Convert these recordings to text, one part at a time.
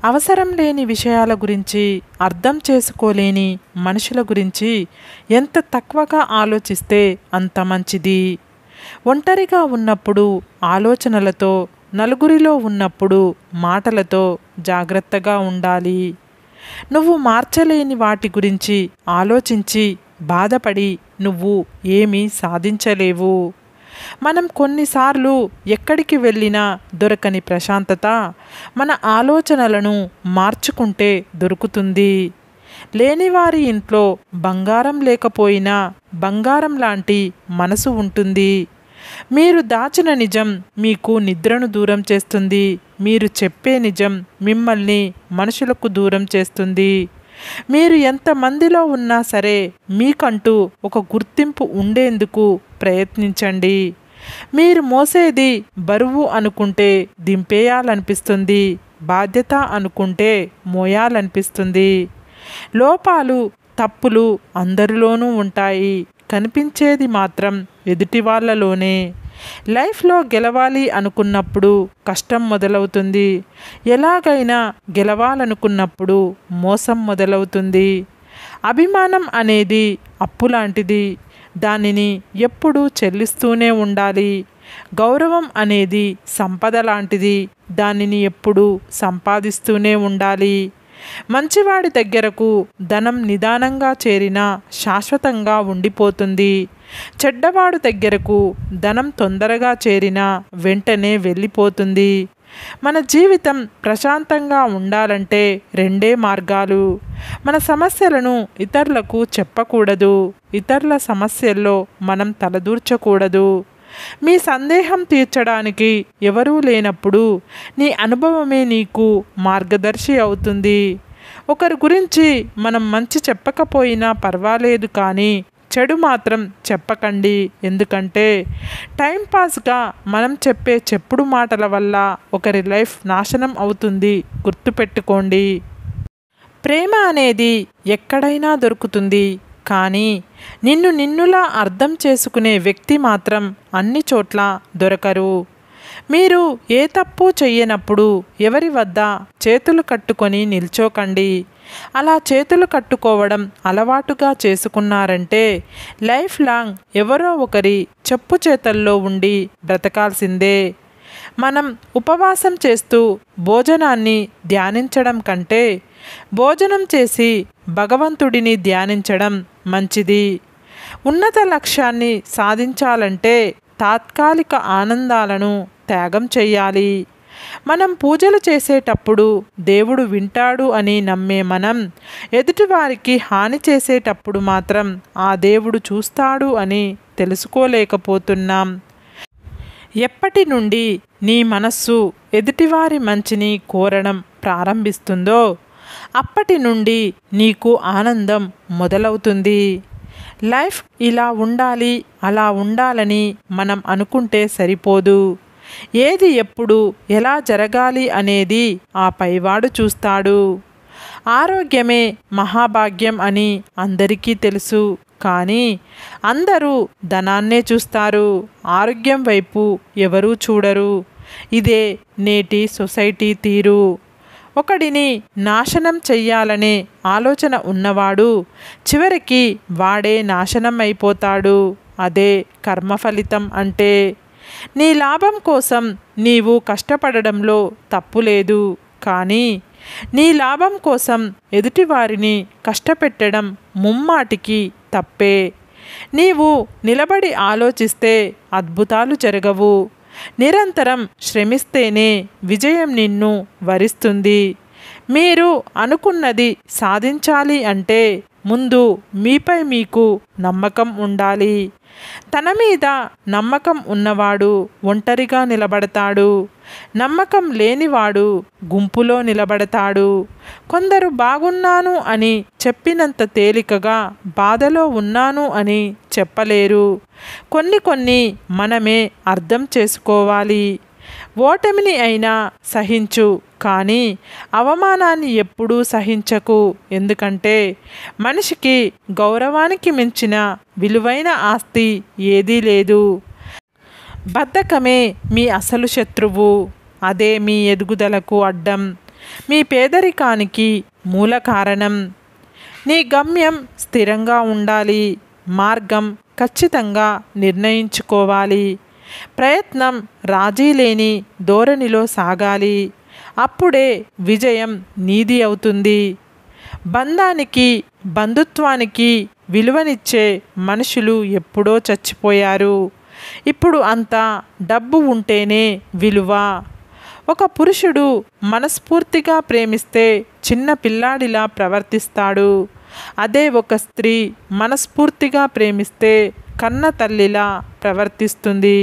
అవసరం లేని విషయాల గురించి, అర్థం చేసుకోలేని మనుషుల గురించి ఎంత తక్కువగా ఆలోచిస్తే అంత మంచిది. ఒంటరిగా ఉన్నప్పుడు ఆలోచనలతో, నలుగురిలో ఉన్నప్పుడు మాటలతో జాగ్రత్తగా ఉండాలి. నువ్వు మార్చలేని వాటి గురించి ఆలోచించి బాధపడి నువ్వు ఏమీ సాధించలేవు. మనం కొన్నిసార్లు ఎక్కడికి వెళ్ళినా దొరకని ప్రశాంతత మన ఆలోచనలను మార్చుకుంటే దొరుకుతుంది. లేనివారి ఇంట్లో బంగారం లేకపోయినా బంగారం లాంటి మనసు ఉంటుంది. మీరు దాచిన నిజం మీకు నిద్రను దూరం చేస్తుంది. మీరు చెప్పే నిజం మిమ్మల్ని మనుషులకు దూరం చేస్తుంది. మీరు ఎంతమందిలో ఉన్నా సరే మీకంటూ ఒక గుర్తింపు ఉండేందుకు ప్రయత్నించండి. మీరు మోసేది బరువు అనుకుంటే దింపేయాలనిపిస్తుంది. బాధ్యత అనుకుంటే మోయాలనిపిస్తుంది. లోపాలు, తప్పులు అందరిలోనూ ఉంటాయి. కనిపించేది మాత్రం ఎదుటి వాళ్ళలోనే. లైఫ్లో గెలవాలి అనుకున్నప్పుడు కష్టం మొదలవుతుంది. ఎలాగైనా గెలవాలనుకున్నప్పుడు మోసం మొదలవుతుంది. అభిమానం అనేది అప్పు లాంటిది. దానిని ఎప్పుడూ చెల్లిస్తూనే ఉండాలి. గౌరవం అనేది సంపద లాంటిది. దానిని ఎప్పుడూ సంపాదిస్తూనే ఉండాలి. మంచివాడి దగ్గరకు ధనం నిదానంగా చేరినా శాశ్వతంగా ఉండిపోతుంది. చెడ్డవాడు దగ్గరకు ధనం తొందరగా చేరినా వెంటనే వెళ్ళిపోతుంది. మన జీవితం ప్రశాంతంగా ఉండాలంటే రెండే మార్గాలు. మన సమస్యలను ఇతరులకు చెప్పకూడదు. ఇతరుల సమస్యల్లో మనం తలదూర్చకూడదు. మీ సందేహం తీర్చడానికి ఎవరూ లేనప్పుడు నీ అనుభవమే నీకు మార్గదర్శి అవుతుంది. ఒకరి గురించి మనం మంచి చెప్పకపోయినా పర్వాలేదు, కానీ చెడు మాత్రం చెప్పకండి. ఎందుకంటే టైంపాస్గా మనం చెప్పే చెప్పుడు మాటల వల్ల ఒకరి లైఫ్ నాశనం అవుతుంది. గుర్తుపెట్టుకోండి. ప్రేమ అనేది ఎక్కడైనా దొరుకుతుంది, కానీ నిన్నులా అర్థం చేసుకునే వ్యక్తి మాత్రం అన్ని చోట్ల దొరకరు. మీరు ఏ తప్పు చెయ్యనప్పుడు ఎవరి వద్ద చేతులు కట్టుకొని నిల్చోకండి. అలా చేతులు కట్టుకోవడం అలవాటుగా చేసుకున్నారంటే లైఫ్ లాంగ్ ఎవరో ఒకరి చెప్పు చేతల్లో ఉండి బ్రతకాల్సిందే. మనం ఉపవాసం చేస్తూ భోజనాన్ని ధ్యానించడం కంటే భోజనం చేసి భగవంతుడిని ధ్యానించడం మంచిది. ఉన్నత లక్ష్యాన్ని సాధించాలంటే తాత్కాలిక ఆనందాలను త్యాగం చెయ్యాలి. మనం పూజలు చేసేటప్పుడు దేవుడు వింటాడు అని నమ్మే మనం ఎదుటివారికి హాని చేసేటప్పుడు మాత్రం ఆ దేవుడు చూస్తాడు అని తెలుసుకోలేకపోతున్నాం. ఎప్పటి నుండి నీ మనస్సు ఎదుటివారి మంచిని కోరడం ప్రారంభిస్తుందో అప్పటి నుండి నీకు ఆనందం మొదలవుతుంది. లైఫ్ ఇలా ఉండాలి, అలా ఉండాలని మనం అనుకుంటే సరిపోదు. ఏది ఎప్పుడు ఎలా జరగాలి అనేది ఆ పైవాడు చూస్తాడు. ఆరోగ్యమే మహాభాగ్యం అని అందరికీ తెలుసు, కానీ అందరూ ధనాన్నే చూస్తారు. ఆరోగ్యం వైపు ఎవరూ చూడరు. ఇదే నేటి సొసైటీ తీరు. ఒకడిని నాశనం చెయ్యాలనే ఆలోచన ఉన్నవాడు చివరికి వాడే నాశనం అయిపోతాడు. అదే కర్మఫలితం అంటే. నీ లాభం కోసం నీవు కష్టపడడంలో తప్పు లేదు, కానీ నీ లాభం కోసం ఎదుటివారిని కష్టపెట్టడం ముమ్మాటికి తప్పే. నీవు నిలబడి ఆలోచిస్తే అద్భుతాలు జరగవు. నిరంతరం శ్రమిస్తేనే విజయం నిన్ను వరిస్తుంది. మీరు అనుకున్నది సాధించాలి అంటే ముందు మీపై మీకు నమ్మకం ఉండాలి. తన మీద నమ్మకం ఉన్నవాడు ఒంటరిగా నిలబడతాడు. నమ్మకం లేనివాడు గుంపులో నిలబడతాడు. కొందరు బాగున్నాను అని చెప్పినంత తేలికగా బాధలో ఉన్నాను అని చెప్పలేరు. కొన్ని మనమే అర్థం చేసుకోవాలి. ఓటమిని అయినా సహించు, కానీ అవమానాన్ని ఎప్పుడూ సహించకు. ఎందుకంటే మనిషికి గౌరవానికి మించిన విలువైన ఆస్తి ఏదీ లేదు. బద్ధకమే మీ అసలు శత్రువు. అదే మీ ఎదుగుదలకు అడ్డం. మీ పేదరికానికి మూల కారణం. నీ గమ్యం స్థిరంగా ఉండాలి. మార్గం ఖచ్చితంగా నిర్ణయించుకోవాలి. ప్రయత్నం రాజీ లేని ధోరణిలో సాగాలి. అప్పుడే విజయం నీది అవుతుంది. బంధానికి బంధుత్వానికి విలువనిచ్చే మనుషులు ఎప్పుడో చచ్చిపోయారు. ఇప్పుడు అంతా డబ్బు ఉంటేనే విలువ. ఒక పురుషుడు మనస్ఫూర్తిగా ప్రేమిస్తే చిన్న పిల్లాడిలా ప్రవర్తిస్తాడు. అదే ఒక స్త్రీ మనస్ఫూర్తిగా ప్రేమిస్తే కన్న తల్లిలా ప్రవర్తిస్తుంది.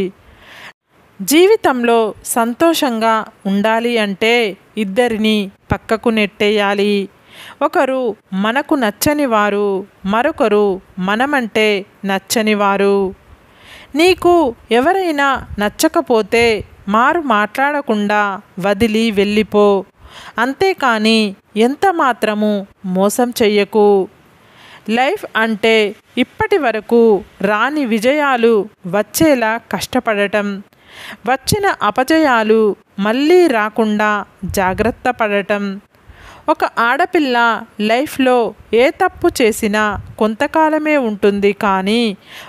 జీవితంలో సంతోషంగా ఉండాలి అంటే ఇద్దరిని పక్కకు నెట్టేయాలి. ఒకరు మనకు నచ్చని వారు, మరొకరు మనమంటే నచ్చని వారు. నీకు ఎవరైనా నచ్చకపోతే మాట్లాడకుండా వదిలి వెళ్ళిపో. అంతేకాని ఎంత మాత్రము మోసం చెయ్యకు. లైఫ్ అంటే ఇప్పటి వరకు రాని విజయాలు వచ్చేలా కష్టపడటం, వచ్చిన అపజయాలు మళ్ళీ రాకుండా జాగ్రత్త పడటం. ఒక ఆడపిల్ల లైఫ్లో ఏ తప్పు చేసినా కొంతకాలమే ఉంటుంది. కానీ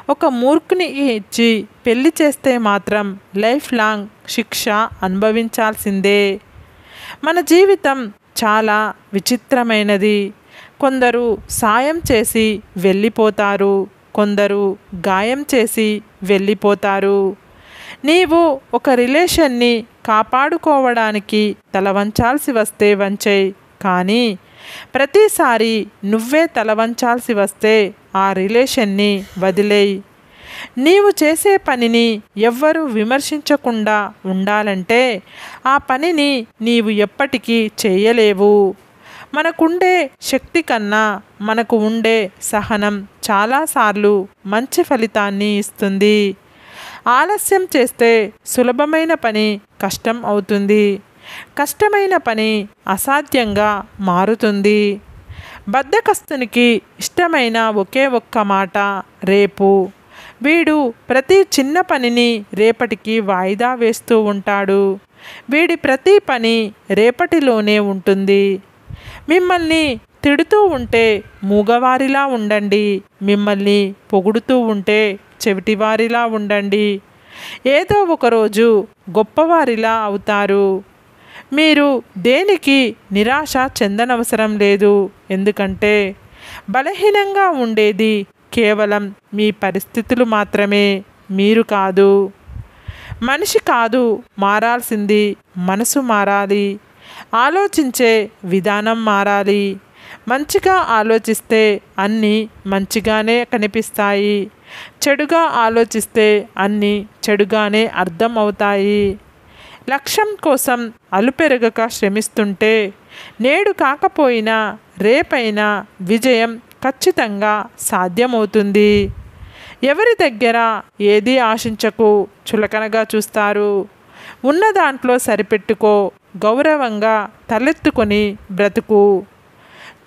ఒక మూర్ఖుని ఇచ్చి పెళ్లి చేస్తే మాత్రం లైఫ్ లాంగ్ శిక్ష అనుభవించాల్సిందే. మన జీవితం చాలా విచిత్రమైనది. కొందరు సాయం చేసి వెళ్ళిపోతారు, కొందరు గాయం చేసి వెళ్ళిపోతారు. నీవు ఒక రిలేషన్ని కాపాడుకోవడానికి తల వంచాల్సి వస్తే వంచేయి. కానీ ప్రతిసారి నువ్వే తల వంచాల్సి వస్తే ఆ రిలేషన్ని వదిలేయి. నీవు చేసే పనిని ఎవ్వరూ విమర్శించకుండా ఉండాలంటే ఆ పనిని నీవు ఎప్పటికీ చేయలేవు. మనకుండే శక్తి కన్నా మనకు ఉండే సహనం చాలాసార్లు మంచి ఫలితాన్ని ఇస్తుంది. ఆలస్యం చేస్తే సులభమైన పని కష్టం అవుతుంది. కష్టమైన పని అసాధ్యంగా మారుతుంది. బద్ధకస్తునికి ఇష్టమైన ఒకే ఒక్క మాట రేపు. వీడు ప్రతి చిన్న పనిని రేపటికి వాయిదా వేస్తూ ఉంటాడు. వీడి ప్రతి పని రేపటిలోనే ఉంటుంది. మిమ్మల్ని తిడుతూ ఉంటే మూగవారిలా ఉండండి. మిమ్మల్ని పొగుడుతూ ఉంటే చెవిటివారిలా ఉండండి. ఏదో ఒకరోజు గొప్పవారిలా అవుతారు. మీరు దేనికి నిరాశ చెందనవసరం లేదు. ఎందుకంటే బలహీనంగా ఉండేది కేవలం మీ పరిస్థితులు మాత్రమే, మీరు కాదు. మనిషి కాదు మారాల్సింది, మనసు మారాలి. ఆలోచించే విధానం మారాలి. మంచిగా ఆలోచిస్తే అన్నీ మంచిగానే కనిపిస్తాయి. చెడుగా ఆలోచిస్తే అన్నీ చెడుగానే అర్థం అవుతాయి. లక్ష్యం కోసం అలుపెరగక శ్రమిస్తుంటే నేడు కాకపోయినా రేపైనా విజయం ఖచ్చితంగా సాధ్యమవుతుంది. ఎవరి దగ్గర ఏది ఆశించకు, చులకనగా చూస్తారు. ఉన్న దాంట్లో సరిపెట్టుకో. గౌరవంగా తలెత్తుకొని బ్రతుకు.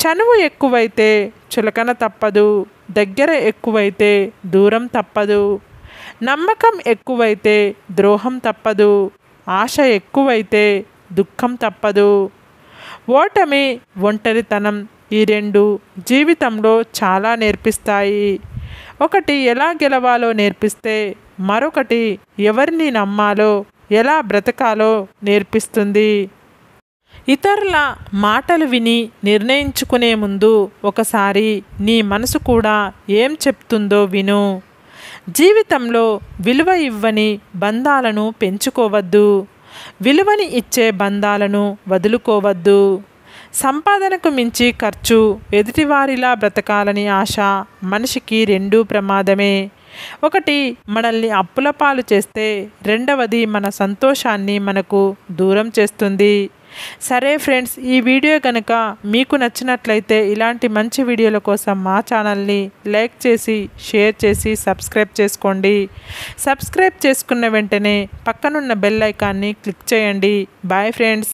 చనువు ఎక్కువైతే చులకన తప్పదు. దగ్గర ఎక్కువైతే దూరం తప్పదు. నమ్మకం ఎక్కువైతే ద్రోహం తప్పదు. ఆశ ఎక్కువైతే దుఃఖం తప్పదు. ఓటమి, ఒంటరితనం ఈ రెండు జీవితంలో చాలా నేర్పిస్తాయి. ఒకటి ఎలా గెలవాలో నేర్పిస్తే మరొకటి ఎవరిని నమ్మాలో, ఎలా బ్రతకాలో నేర్పిస్తుంది. ఇతరుల మాటలు విని నిర్ణయించుకునే ముందు ఒకసారి నీ మనసు కూడా ఏం చెప్తుందో విను. జీవితంలో విలువ ఇవ్వని బంధాలను పెంచుకోవద్దు. విలువని ఇచ్చే బంధాలను వదులుకోవద్దు. సంపాదనకు మించి ఖర్చు, ఎదుటివారిలా బ్రతకాలని ఆశ మనిషికి రెండూ ప్రమాదమే. ఒకటి మనల్ని అప్పుల పాలు చేస్తే రెండవది మన సంతోషాన్ని మనకు దూరం చేస్తుంది. సరే ఫ్రెండ్స్, ఈ వీడియో కనుక మీకు నచ్చినట్లయితే ఇలాంటి మంచి వీడియోల కోసం మా ఛానల్ని లైక్ చేసి, షేర్ చేసి, సబ్స్క్రైబ్ చేసుకోండి. సబ్స్క్రైబ్ చేసుకున్న వెంటనే పక్కనున్న బెల్ ఐకాన్ని క్లిక్ చేయండి. Bye friends.